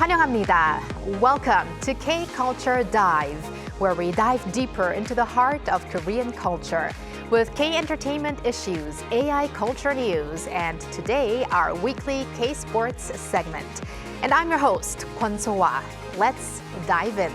환영합니다. Welcome to K-Culture Dive, where we dive deeper into the heart of Korean culture with K-entertainment issues, AI culture news, and today our weekly K-Sports segment. And I'm your host, Kwon So-hwa. Let's dive in.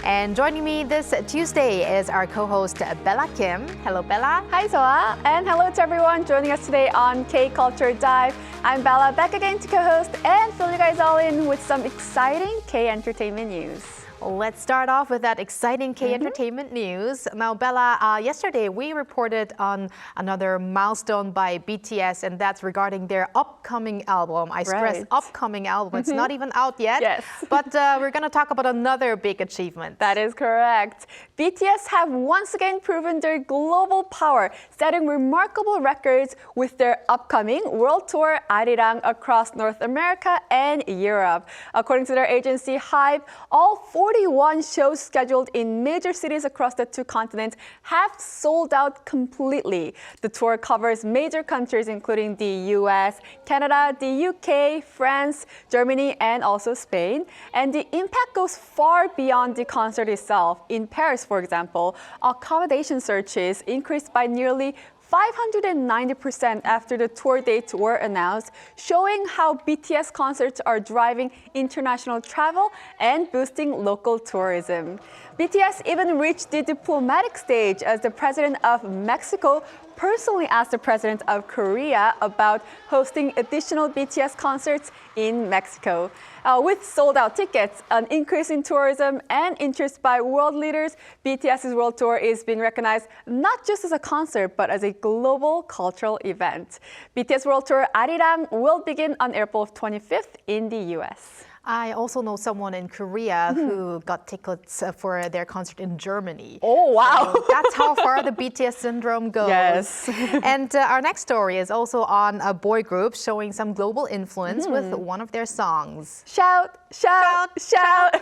And joining me this Tuesday is our co-host, Bella Kim. Hello, Bella. Hi, Soa. And hello to everyone joining us today on K-Culture Dive. I'm Bella, back again to co-host and fill you guys all in with some exciting K-entertainment news. Let's start off with that exciting K-entertainment news. Now, Bella, yesterday we reported on another milestone by BTS, and that's regarding their upcoming album. I stress upcoming album. It's not even out yet. Yes. But we're going to talk about another big achievement. That is correct. BTS have once again proven their global power, setting remarkable records with their upcoming world tour Arirang across North America and Europe. According to their agency HYBE, all 41 shows scheduled in major cities across the two continents have sold out completely. The tour covers major countries including the US, Canada, the UK, France, Germany, and also Spain. And the impact goes far beyond the concert itself. In Paris, for example, accommodation searches increased by nearly 590% after the tour dates were announced, showing how BTS concerts are driving international travel and boosting local tourism. BTS even reached the diplomatic stage as the president of Mexico personally asked the president of Korea about hosting additional BTS concerts in Mexico. With sold-out tickets, an increase in tourism, and interest by world leaders, BTS's world tour is being recognized not just as a concert, but as a global cultural event. BTS World Tour Arirang will begin on April 25th in the U.S. I also know someone in Korea who got tickets for their concert in Germany. Oh, wow. So that's how far the BTS syndrome goes. Yes. And our next story is also on a boy group showing some global influence with one of their songs. Shout, shout, shout.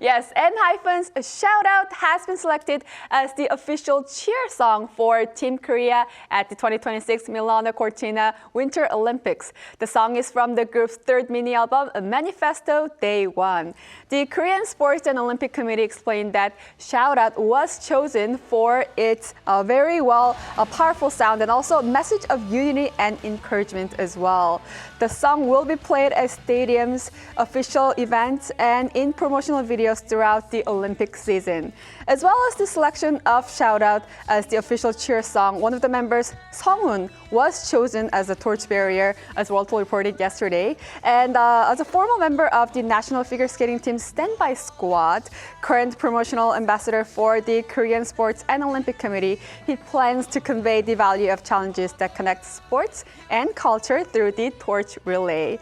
Yes, ENHYPEN's Shout Out has been selected as the official cheer song for Team Korea at the 2026 Milano Cortina Winter Olympics. The song is from the group's third mini album, Manifesto Day 1. The Korean Sports and Olympic Committee explained that Shout Out was chosen for its powerful sound and also a message of unity and encouragement as well. The song will be played at stadiums, official events, and in promotional videos throughout the Olympic season. As well as the selection of Shout Out as the official cheer song, one of the members, Sung-hoon, was chosen as a torchbearer, as World Tour reported yesterday. And as a formal member of the national figure skating team's standby squad, current promotional ambassador for the Korean Sports and Olympic Committee, he plans to convey the value of challenges that connect sports and culture through the torch relay.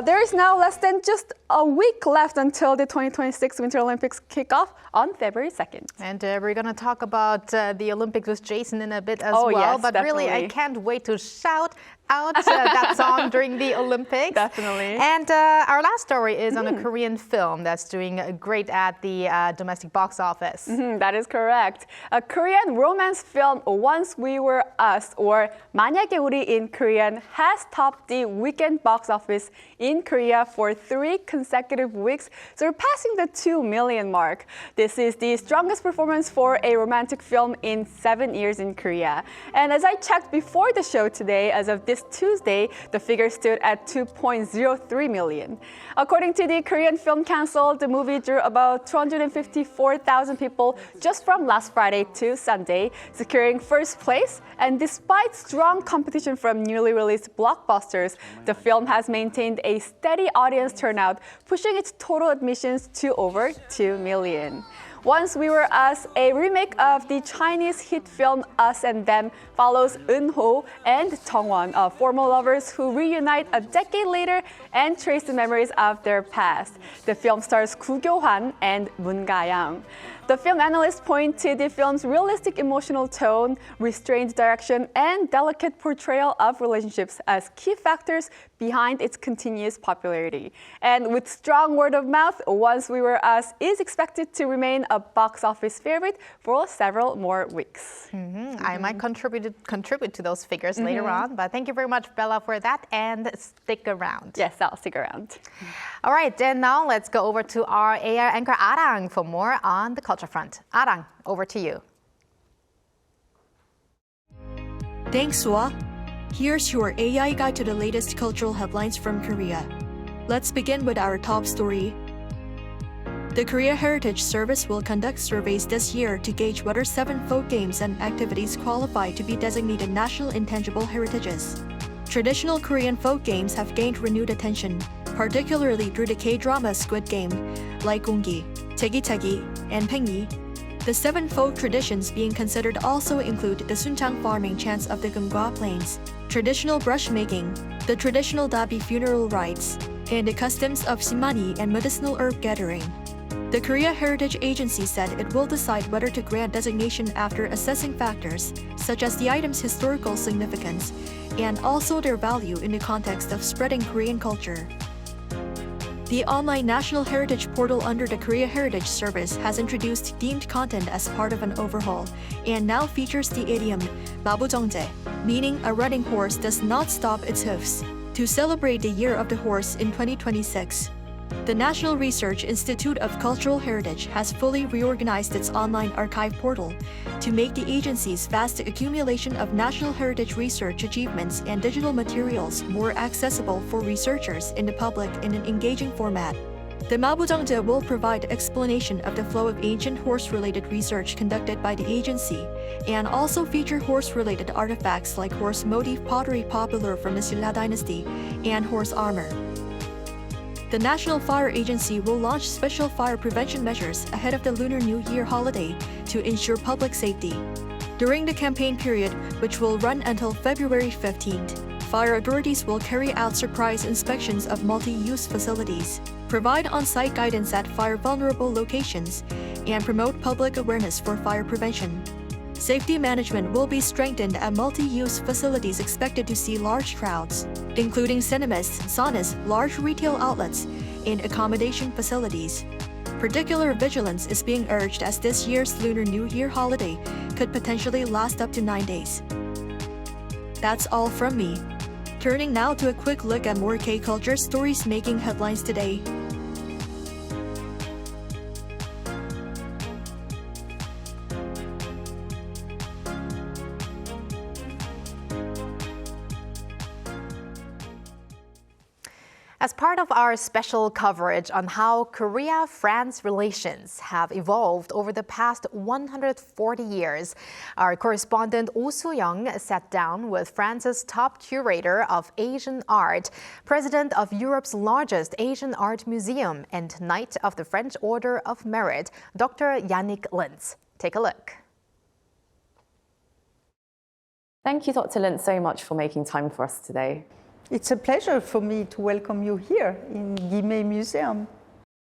There is now less than just a week left until the 2026 Winter Olympics kick off on February 2nd. And we're going to talk about the Olympics with Jason in a bit as well. Yes, but definitely. Really, I can't wait to shout out that song during the Olympics. Definitely. And our last story is on a Korean film that's doing great at the domestic box office. That is correct. A Korean romance film, Once We Were Us, or 만약에 우리 in Korean, has topped the weekend box office in Korea for 3 consecutive weeks, surpassing the 2 million mark. This is the strongest performance for a romantic film in 7 years in Korea. And as I checked before the show today, as of this Tuesday, the figure stood at 2.03 million. According to the Korean Film Council, the movie drew about 254,000 people just from last Friday to Sunday, securing first place. And despite strong competition from newly released blockbusters, the film has maintained a steady audience turnout, pushing its total admissions to over 2 million. Once We Were Us, a remake of the Chinese hit film Us and Them, follows Eun-ho and Jung-won, former lovers who reunite a decade later and trace the memories of their past. The film stars Gu Kyo-hwan and Moon Ga-young. The film analysts point to the film's realistic emotional tone, restrained direction, and delicate portrayal of relationships as key factors behind its continuous popularity. And with strong word of mouth, Once We Were Us is expected to remain a box office favorite for several more weeks. I might contribute to those figures later on, but thank you very much, Bella, for that, and stick around. Yes, I'll stick around. All right, and now let's go over to our AR anchor Arirang for more on the culture front. Arirang, over to you. Thanks, Sua. Here's your AI guide to the latest cultural headlines from Korea. Let's begin with our top story. The Korea Heritage Service will conduct surveys this year to gauge whether 7 folk games and activities qualify to be designated national intangible heritages. Traditional Korean folk games have gained renewed attention, particularly through the K-drama Squid Game, like Gungi, Tegi, and Pengyi. The 7 folk traditions being considered also include the Sunchang farming chants of the Gumgwa Plains, traditional brush making, the traditional Dabi funeral rites, and the customs of Simani and medicinal herb gathering. The Korea Heritage Agency said it will decide whether to grant designation after assessing factors such as the item's historical significance and also their value in the context of spreading Korean culture. The online National Heritage Portal under the Korea Heritage Service has introduced themed content as part of an overhaul and now features the idiom 마부정제, meaning a running horse does not stop its hoofs, to celebrate the Year of the Horse in 2026. The National Research Institute of Cultural Heritage has fully reorganized its online archive portal to make the agency's vast accumulation of national heritage research achievements and digital materials more accessible for researchers and the public in an engaging format. The 마부정제 will provide explanation of the flow of ancient horse-related research conducted by the agency and also feature horse-related artifacts like horse motif pottery popular from the Silla dynasty and horse armor. The National Fire Agency will launch special fire prevention measures ahead of the Lunar New Year holiday to ensure public safety. During the campaign period, which will run until February 15th, fire authorities will carry out surprise inspections of multi-use facilities, provide on-site guidance at fire-vulnerable locations, and promote public awareness for fire prevention. Safety management will be strengthened at multi-use facilities expected to see large crowds, including cinemas, saunas, large retail outlets, and accommodation facilities. Particular vigilance is being urged as this year's Lunar New Year holiday could potentially last up to 9 days. That's all from me. Turning now to a quick look at more K-culture stories making headlines today. As part of our special coverage on how Korea-France relations have evolved over the past 140 years, our correspondent Oh Soo-young sat down with France's top curator of Asian art, president of Europe's largest Asian art museum, and Knight of the French Order of Merit, Dr. Yannick Lintz. Take a look. Thank you, Dr. Lintz, so much for making time for us today. It's a pleasure for me to welcome you here in Guimet Museum.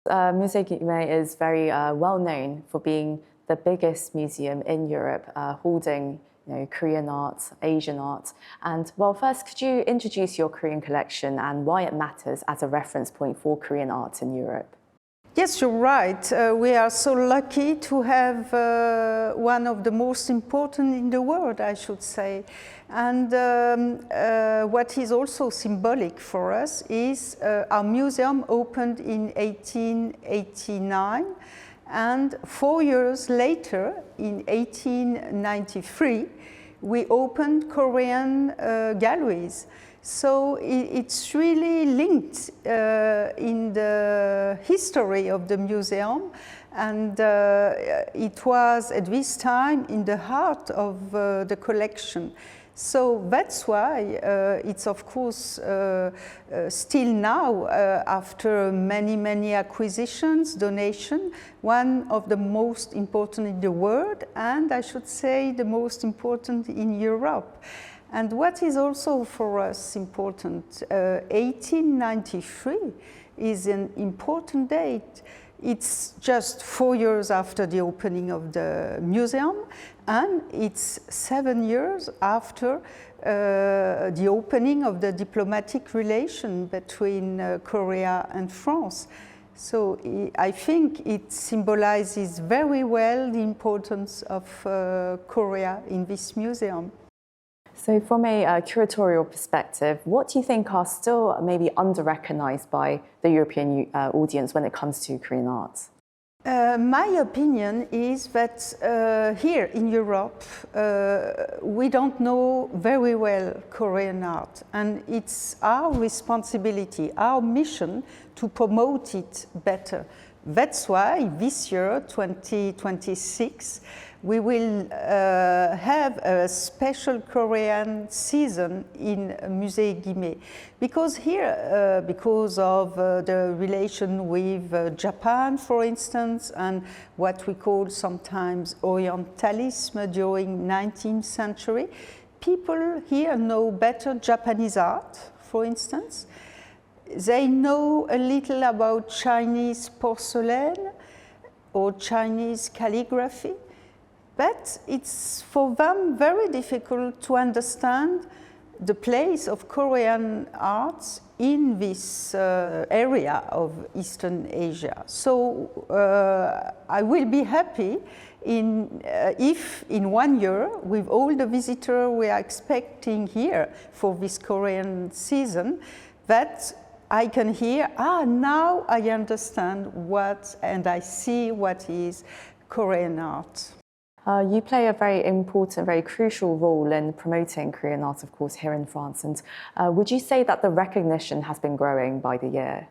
Musée Guimet is very well known for being the biggest museum in Europe, holding Korean art, Asian art. And well, first, could you introduce your Korean collection and why it matters as a reference point for Korean art in Europe? Yes, you're right. We are so lucky to have one of the most important in the world, I should say. And what is also symbolic for us is our museum opened in 1889, and 4 years later, in 1893, we opened Korean galleries. So it's really linked in the history of the museum, and it was at this time in the heart of the collection. So that's why it's of course still now, after many acquisitions, donation, one of the most important in the world, and I should say the most important in Europe. And what is also for us important, 1893 is an important date It's just 4 years after the opening of the museum, and it's 7 years after the opening of the diplomatic relation between Korea and France. So I think it symbolizes very well the importance of Korea in this museum. So from a curatorial perspective, what do you think are still maybe under-recognized by the European audience when it comes to Korean art? My opinion is that here in Europe, we don't know very well Korean art, and it's our responsibility, our mission to promote it better. That's why this year, 2026, we will have a special Korean season in Musée Guimet. Because here, because of the relation with Japan, for instance, and what we call sometimes Orientalism during 19th century, people here know better Japanese art, for instance. They know a little about Chinese porcelain or Chinese calligraphy. But it's for them very difficult to understand the place of Korean arts in this area of Eastern Asia. So I will be happy if in 1 year, with all the visitors we are expecting here for this Korean season, that I can hear, now I understand what, and I see what is Korean art. You play a very important, very crucial role in promoting Korean art, of course, here in France. And would you say that the recognition has been growing by the year?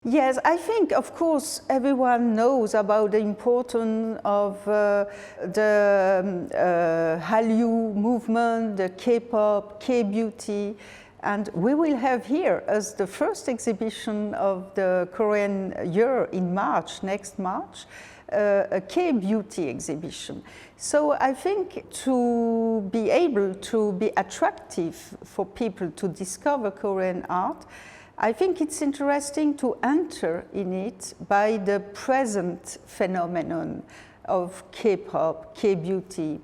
Yes, I think, of course, everyone knows about the importance of the Hallyu movement, the K-pop, K-beauty. And we will have here, as the first exhibition of the Korean year in March, next March, a K-beauty exhibition. So I think to be able to be attractive for people to discover Korean art, I think it's interesting to enter in it by the present phenomenon of K-pop, K-beauty.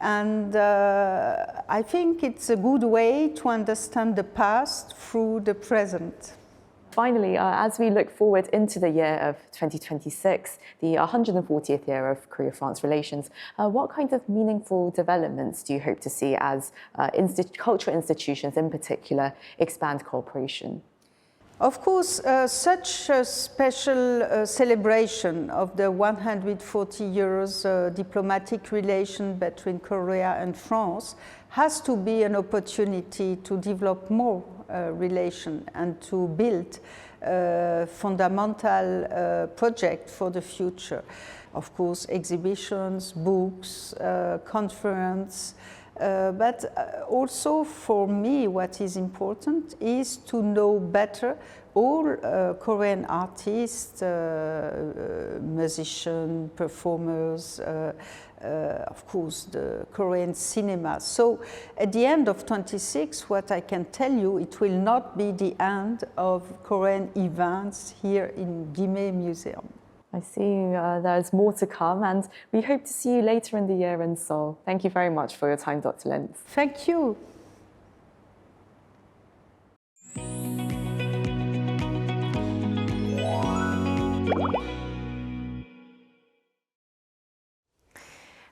And I think it's a good way to understand the past through the present. Finally, as we look forward into the year of 2026, the 140th year of Korea-France relations, what kind of meaningful developments do you hope to see as cultural institutions in particular expand cooperation? Of course, such a special celebration of the 140 years diplomatic relation between Korea and France has to be an opportunity to develop more relation and to build a fundamental project for the future. Of course, exhibitions, books, conference, but also for me what is important is to know better all Korean artists, musicians, performers, of course the Korean cinema. So at the end of 26, what I can tell you, it will not be the end of Korean events here in Guimet Museum. I see there's more to come, and we hope to see you later in the year in Seoul. Thank you very much for your time, Dr. Lintz. Thank you.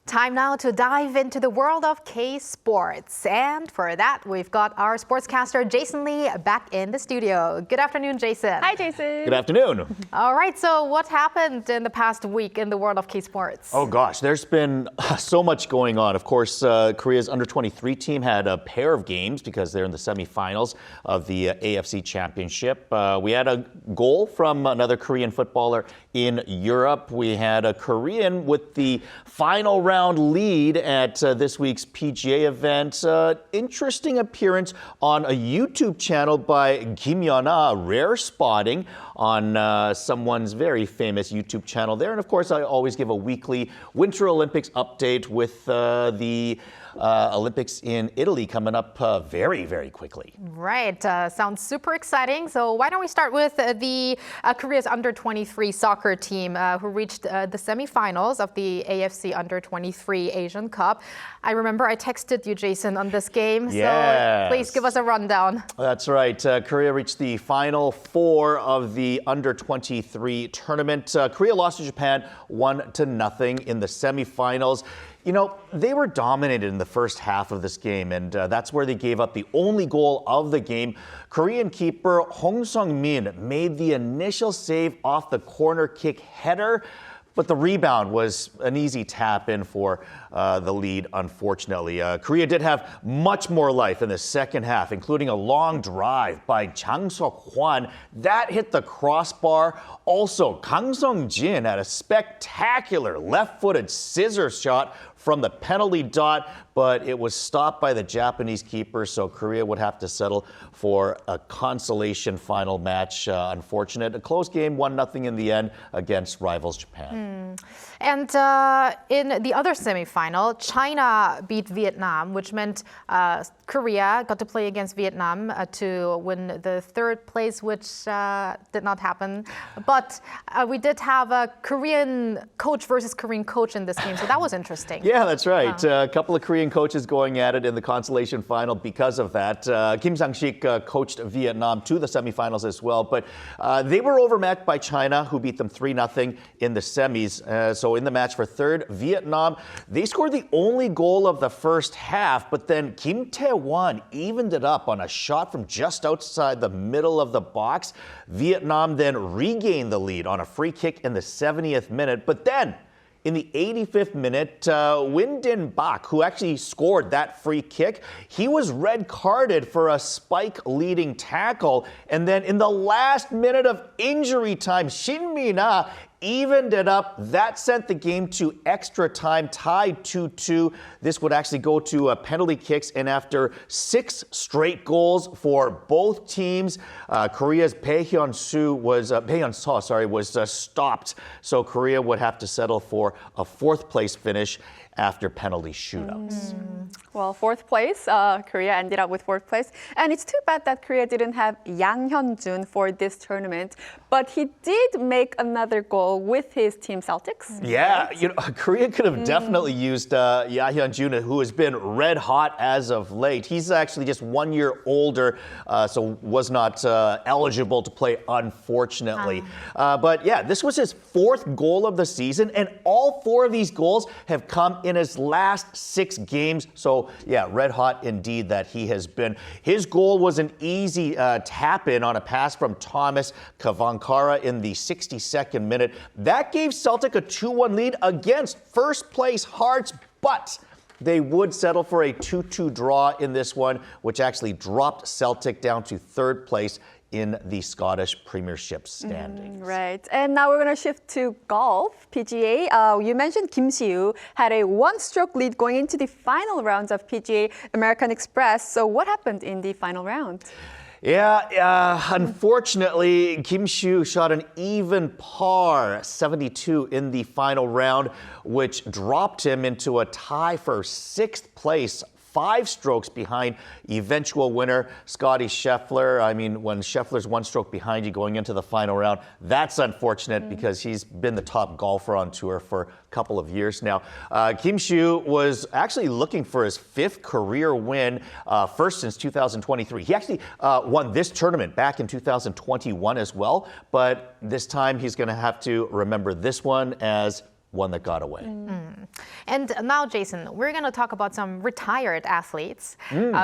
Time now to dive into the world of K-sports. And for that, we've got our sportscaster Jason Lee back in the studio. Good afternoon, Jason. Hi, Jason. Good afternoon. All right, so what happened in the past week in the world of K-sports? Oh gosh, there's been so much going on. Of course, Korea's under-23 team had a pair of games because they're in the semifinals of the AFC Championship. We had a goal from another Korean footballer in Europe. We had a Korean with the final round lead at this week's PGA event. Interesting appearance on a YouTube channel by Guimet, rare spotting on someone's very famous YouTube channel there. And of course, I always give a weekly Winter Olympics update with the Olympics in Italy coming up very, very quickly. Right. Sounds super exciting. So why don't we start with the Korea's under-23 soccer team who reached the semifinals of the AFC Under-23 Asian Cup. I remember I texted you, Jason, on this game. Yes. So please give us a rundown. That's right. Korea reached the final four of the Under-23 tournament. Korea lost to Japan 1-0 in the semifinals. You know, they were dominated in the first half of this game, and that's where they gave up the only goal of the game. Korean keeper Hong Sung-min made the initial save off the corner kick header, but the rebound was an easy tap in for the lead, unfortunately. Korea did have much more life in the second half, including a long drive by Jang Seok-hwan. That hit the crossbar. Also, Kang Sung-jin had a spectacular left-footed scissor shot from the penalty dot, but it was stopped by the Japanese keeper, so Korea would have to settle for a consolation final match. Unfortunate. A close game, 1-0 in the end against rivals Japan. And in the other semifinal, China beat Vietnam, which meant Korea got to play against Vietnam to win the third place, which did not happen. But we did have a Korean coach versus Korean coach in this game, so that was interesting. Yeah, that's right. A couple of Korean coaches going at it in the consolation final because of that. Kim Sang-sik coached Vietnam to the semifinals as well, but they were overmatched by China, who beat them 3-0 in the semis. So in the match for third, Vietnam, they scored the only goal of the first half, but then Kim Tae-won evened it up on a shot from just outside the middle of the box. Vietnam then regained the lead on a free kick in the 70th minute, but then in the 85th minute, Win Din Bak, who actually scored that free kick, he was red carded for a spike-leading tackle. And then in the last minute of injury time, Shin Min-ah evened it up. That sent the game to extra time, tied 2-2. This would actually go to penalty kicks, and after 6 straight goals for both teams, Korea's Bae Hyun-seo was stopped. So Korea would have to settle for a 4th place finish after penalty shootouts. Well, 4th place, Korea ended up with 4th place. And it's too bad that Korea didn't have Yang Hyun-jun for this tournament. But he did make another goal with his team Celtics. Yeah, you know, Korea could have definitely used Ya Hyun-jun, who has been red hot as of late. He's actually just 1 year older, so was not eligible to play, unfortunately. But yeah, this was his 4th goal of the season, and all 4 of these goals have come in his last 6 games. So yeah, red hot indeed that he has been. His goal was an easy tap-in on a pass from Thomas Kavankara in the 62nd minute. That gave Celtic a 2-1 lead against first place Hearts, but they would settle for a 2-2 draw in this one, which actually dropped Celtic down to 3rd place in the Scottish Premiership standings. Right. And now we're going to shift to golf, PGA. You mentioned Kim Si-woo had a 1-stroke lead going into the final rounds of PGA American Express. So what happened in the final round? Yeah, unfortunately, Kim Si-woo shot an even par 72 in the final round, which dropped him into a tie for 6th place, 5 strokes behind eventual winner Scottie Scheffler. I mean, when Scheffler's 1 stroke behind you going into the final round, that's unfortunate because he's been the top golfer on tour for a couple of years now. Kim Si-woo was actually looking for his 5th career win, first since 2023. He actually won this tournament back in 2021 as well, but this time he's going to have to remember this one as one that got away. And now, Jason, we're going to talk about some retired athletes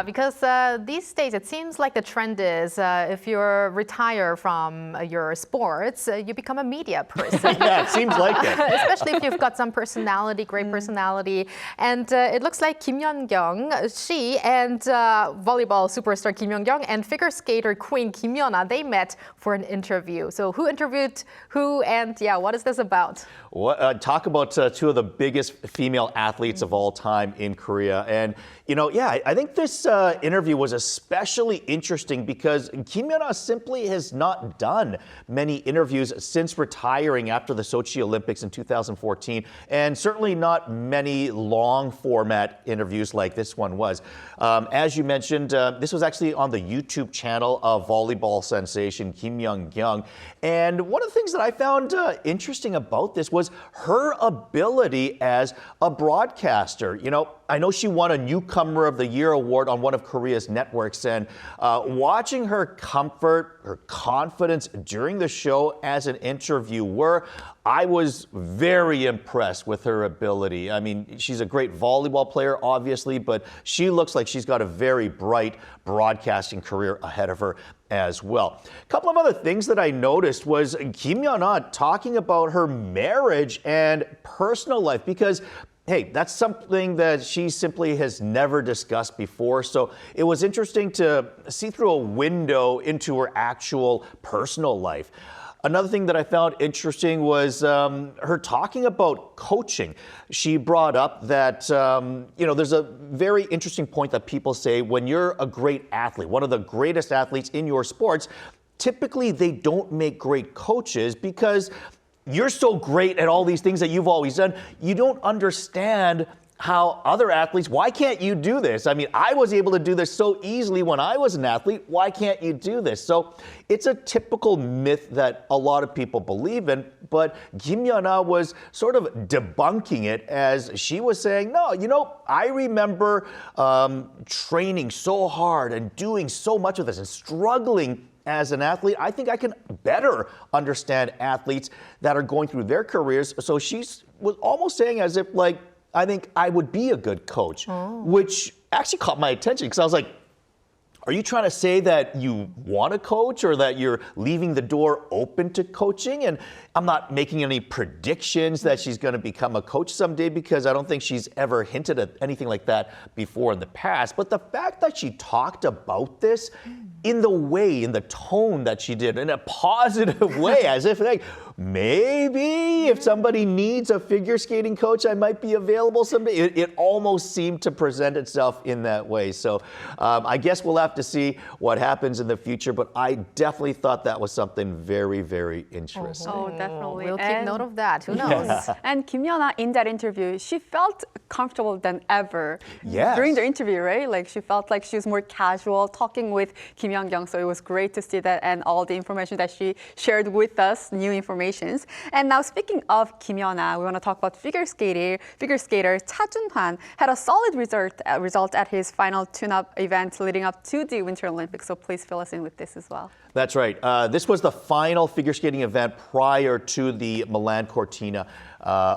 because these days it seems like the trend is if you retire from your sports, you become a media person. Yeah, it seems like it. Especially if you've got some personality, great personality. And it looks like Kim Yeon-kyung, she and volleyball superstar Kim Yeon-kyung and figure skater queen Kim Yeon-ah, they met for an interview. So who interviewed who, and yeah, what is this about? Talk talk about two of the biggest female athletes of all time in Korea. And, I think this interview was especially interesting because Kim Yeon-ah simply has not done many interviews since retiring after the Sochi Olympics in 2014, and certainly not many long format interviews like this one was. As you mentioned, this was actually on the YouTube channel of volleyball sensation Kim Young-kyung. And one of the things that I found interesting about this was her ability as a broadcaster. I know she won a Newcomer of the Year award on one of Korea's networks, and watching her comfort, her confidence during the show as an interviewer, I was very impressed with her ability. I mean, she's a great volleyball player, obviously, but she looks like she's got a very bright broadcasting career ahead of her as well. A couple of other things that I noticed was Kim Yeon-ah talking about her marriage and personal life, because hey, that's something that she simply has never discussed before. So it was interesting to see through a window into her actual personal life. Another thing that I found interesting was her talking about coaching. She brought up that, there's a very interesting point that people say when you're a great athlete, one of the greatest athletes in your sports, typically they don't make great coaches because you're so great at all these things that you've always done. You don't understand how other athletes, why can't you do this? I mean, I was able to do this so easily when I was an athlete. Why can't you do this? So it's a typical myth that a lot of people believe in, but Kim Yeon-ah was sort of debunking it as she was saying, no, I remember training so hard and doing so much of this and struggling as an athlete. I think I can better understand athletes that are going through their careers. So she was almost saying as if I think I would be a good coach, which actually caught my attention because I was like, are you trying to say that you want to coach or that you're leaving the door open to coaching? And I'm not making any predictions that she's going to become a coach someday because I don't think she's ever hinted at anything like that before in the past. But the fact that she talked about this in the tone that she did, in a positive way, as if maybe if somebody needs a figure skating coach, I might be available someday. It almost seemed to present itself in that way. So I guess we'll have to see what happens in the future, but I definitely thought that was something very, very interesting. Oh, definitely. We'll keep note of that. Who knows? Yes. And Kim Yeon-ah, in that interview, she felt comfortable than ever during the interview, right? She felt like she was more casual talking with Kim Young-kyung. So it was great to see that and all the information that she shared with us, new informations. And now speaking of Kim Yeon-ah, we want to talk about figure skater Cha Jun-hwan had a solid result at his final tune-up event leading up to the Winter Olympics. So please fill us in with this as well. That's right. This was the final figure skating event prior to the Milan Cortina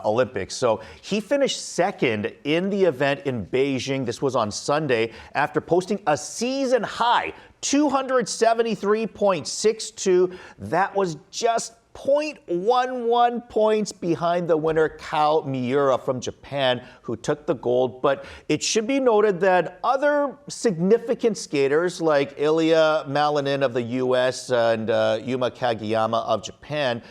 Olympics. So he finished second in the event in Beijing. This was on Sunday after posting a season high 273.62. That was just 0.11 points behind the winner, Kao Miura from Japan, who took the gold. But it should be noted that other significant skaters like Ilya Malinin of the U.S. and Yuma Kageyama of Japan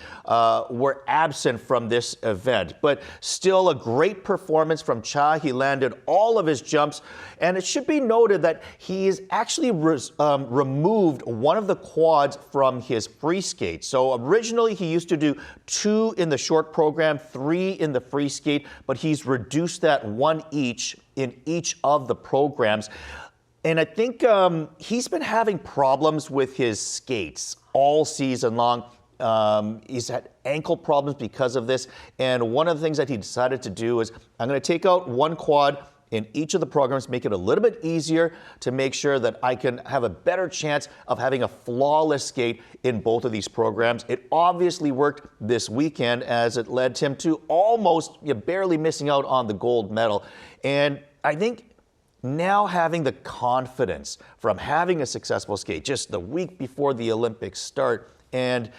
were absent from this event. But still a great performance from Cha. He landed all of his jumps. And it should be noted that he's actually removed one of the quads from his free skate. So originally he used to do 2 in the short program, 3 in the free skate, but he's reduced that 1 each in each of the programs. And I think he's been having problems with his skates all season long. He's had ankle problems because of this. And one of the things that he decided to do is, I'm going to take out 1 quad in each of the programs, make it a little bit easier to make sure that I can have a better chance of having a flawless skate in both of these programs. It obviously worked this weekend as it led him to almost barely missing out on the gold medal. And I think now having the confidence from having a successful skate just the week before the Olympics start, and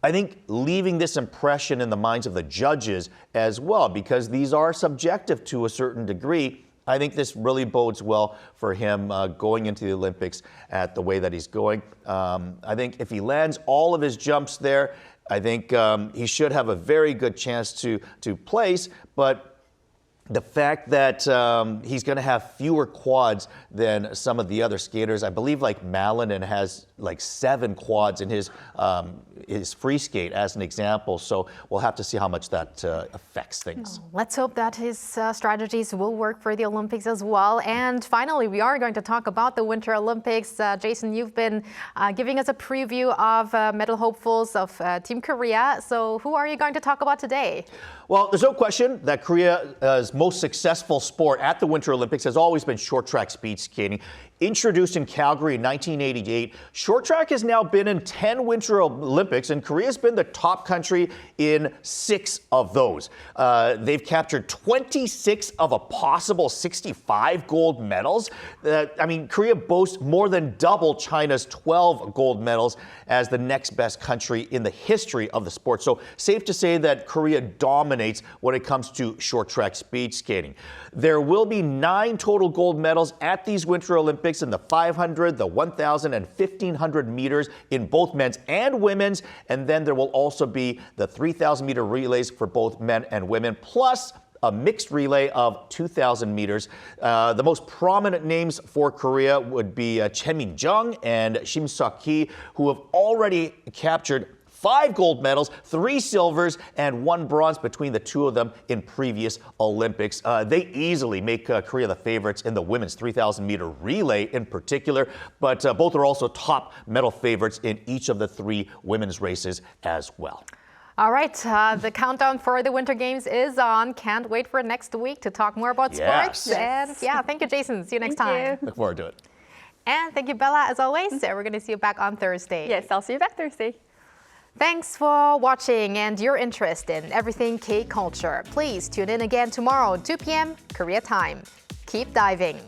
I think leaving this impression in the minds of the judges as well, because these are subjective to a certain degree. I think this really bodes well for him going into the Olympics at the way that he's going. I think if he lands all of his jumps there, I think he should have a very good chance to place, but the fact that he's going to have fewer quads than some of the other skaters, I believe like Malinen has like 7 quads in his free skate as an example. So we'll have to see how much that affects things. Let's hope that his strategies will work for the Olympics as well. And finally, we are going to talk about the Winter Olympics. Jason, you've been giving us a preview of medal hopefuls of Team Korea. So who are you going to talk about today? Well, there's no question that Korea's most successful sport at the Winter Olympics has always been short track speed skating. Introduced in Calgary in 1988, short track has now been in 10 Winter Olympics, and Korea's been the top country in 6 of those. They've captured 26 of a possible 65 gold medals. I mean, Korea boasts more than double China's 12 gold medals as the next best country in the history of the sport. So safe to say that Korea dominates when it comes to short track speed skating. There will be 9 total gold medals at these Winter Olympics in the 500, the 1,000, and 1,500 meters in both men's and women's. And then there will also be the 3,000-meter relays for both men and women, plus a mixed relay of 2,000 meters. The most prominent names for Korea would be Choi Min-jung and Shim Seok-hee, who have already captured 5 gold medals, 3 silvers, and 1 bronze between the 2 of them in previous Olympics. They easily make Korea the favorites in the women's 3,000-meter relay in particular, but both are also top medal favorites in each of the 3 women's races as well. All right, the countdown for the Winter Games is on. Can't wait for next week to talk more about sports. And yeah, thank you, Jason. See you next time. Look forward to it. And thank you, Bella, as always. We're going to see you back on Thursday. Yes, I'll see you back Thursday. Thanks for watching and your interest in everything K-culture. Please tune in again tomorrow, 2 p.m. Korea time. Keep diving.